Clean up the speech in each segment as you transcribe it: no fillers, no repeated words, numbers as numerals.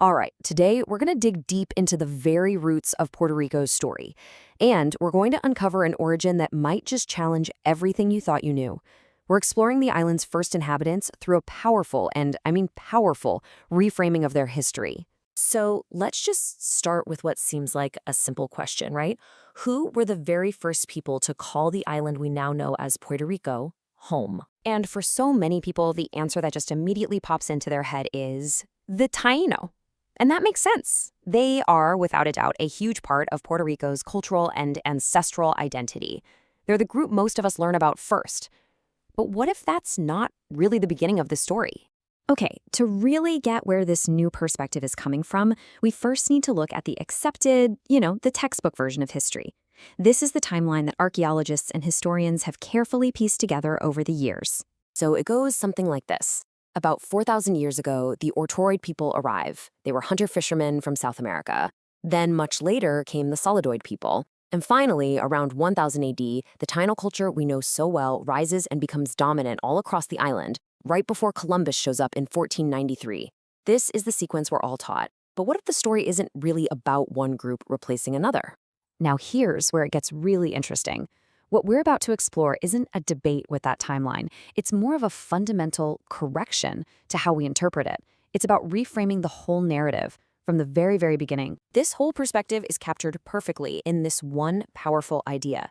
All right, today we're going to dig deep into the very roots of Puerto Rico's story. And we're going to uncover an origin that might just challenge everything you thought you knew. We're exploring the island's first inhabitants through a powerful, and I mean powerful, reframing of their history. So let's just start with what seems like a simple question, right? Who were the very first people to call the island we now know as Puerto Rico home? And for so many people, the answer that just immediately pops into their head is the Taíno. And that makes sense. They are, without a doubt, a huge part of Puerto Rico's cultural and ancestral identity. They're the group most of us learn about first. But what if that's not really the beginning of the story? Okay, to really get where this new perspective is coming from, we first need to look at the accepted, the textbook version of history. This is the timeline that archaeologists and historians have carefully pieced together over the years. So it goes something like this. About 4,000 years ago, the Ortoiroid people arrive. They were hunter-fishermen from South America. Then much later came the Solidoid people. And finally, around 1000 AD, the Taíno culture we know so well rises and becomes dominant all across the island, right before Columbus shows up in 1493. This is the sequence we're all taught. But what if the story isn't really about one group replacing another? Now here's where it gets really interesting. What we're about to explore isn't a debate with that timeline. It's more of a fundamental correction to how we interpret it. It's about reframing the whole narrative from the very, very beginning. This whole perspective is captured perfectly in this one powerful idea.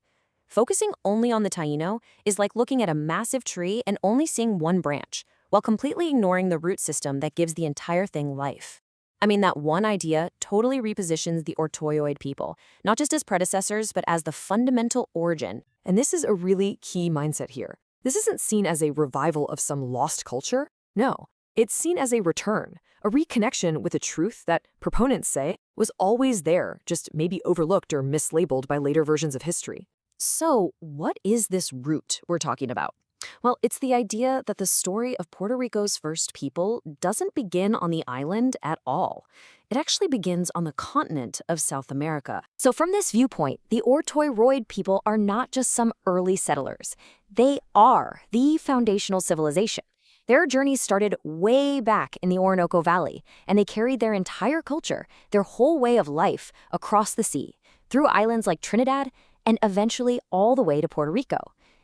Focusing only on the Taíno is like looking at a massive tree and only seeing one branch, while completely ignoring the root system that gives the entire thing life. I mean, that one idea totally repositions the Ortoiroid people, not just as predecessors, but as the fundamental origin. And this is a really key mindset here. This isn't seen as a revival of some lost culture. No, it's seen as a return, a reconnection with a truth that proponents say was always there, just maybe overlooked or mislabeled by later versions of history. So, what is this root we're talking about? Well, it's the idea that the story of Puerto Rico's first people doesn't begin on the island at all. It actually begins on the continent of South America. So from this viewpoint, the Ortoiroid people are not just some early settlers. They are the foundational civilization. Their journey started way back in the Orinoco Valley, and they carried their entire culture, their whole way of life, across the sea, through islands like Trinidad, and eventually all the way to Puerto Rico.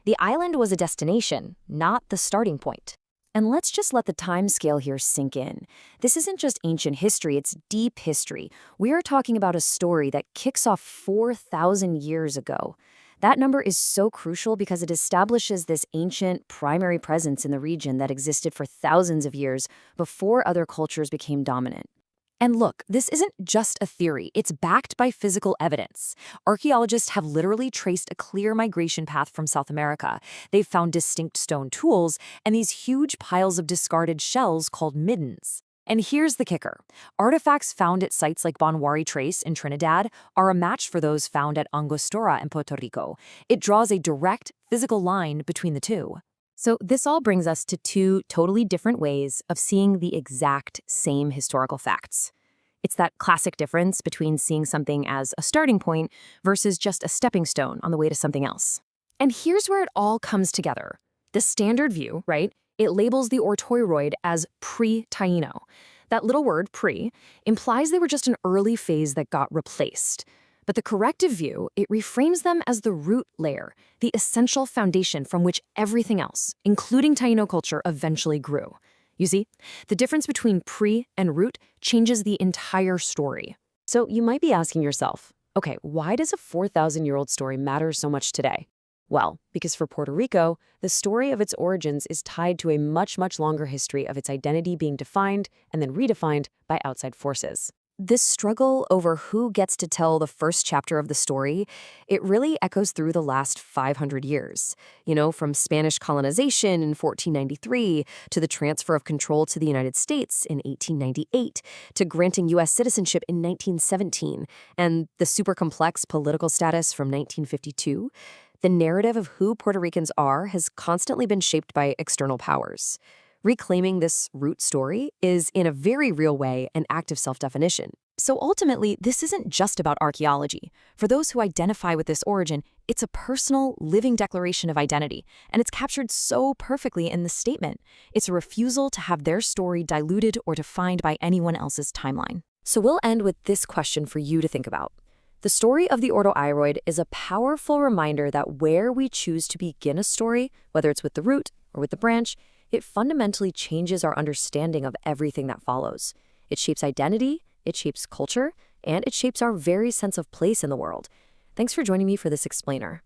The island was a destination, not the starting point. And let's just let the time scale here sink in. This isn't just ancient history, it's deep history. We are talking about a story that kicks off 4,000 years ago. That number is so crucial because it establishes this ancient primary presence in the region that existed for thousands of years before other cultures became dominant. And look, this isn't just a theory, it's backed by physical evidence. Archaeologists have literally traced a clear migration path from South America. They've found distinct stone tools and these huge piles of discarded shells called middens. And here's the kicker. Artifacts found at sites like Banwari Trace in Trinidad are a match for those found at Angostura in Puerto Rico. It draws a direct physical line between the two. So this all brings us to two totally different ways of seeing the exact same historical facts. It's that classic difference between seeing something as a starting point versus just a stepping stone on the way to something else. And here's where it all comes together. The standard view, right? It labels the Ortoiroid as pre-Taíno. That little word, pre, implies they were just an early phase that got replaced. But the corrective view, it reframes them as the root layer, the essential foundation from which everything else, including Taíno culture, eventually grew. You see, the difference between pre and root changes the entire story. So you might be asking yourself, okay, why does a 4,000-year-old story matter so much today? Well, because for Puerto Rico, the story of its origins is tied to a much, much longer history of its identity being defined and then redefined by outside forces. This struggle over who gets to tell the first chapter of the story, it really echoes through the last 500 years. From Spanish colonization in 1493 to the transfer of control to the United States in 1898 to granting U.S. citizenship in 1917 and the super complex political status from 1952. The narrative of who Puerto Ricans are has constantly been shaped by external powers. Reclaiming this root story is, in a very real way, an act of self-definition. So ultimately, this isn't just about archaeology. For those who identify with this origin, it's a personal, living declaration of identity, and it's captured so perfectly in the statement. It's a refusal to have their story diluted or defined by anyone else's timeline. So we'll end with this question for you to think about. The story of the Ortoiroid is a powerful reminder that where we choose to begin a story, whether it's with the root or with the branch, it fundamentally changes our understanding of everything that follows. It shapes identity, it shapes culture, and it shapes our very sense of place in the world. Thanks for joining me for this explainer.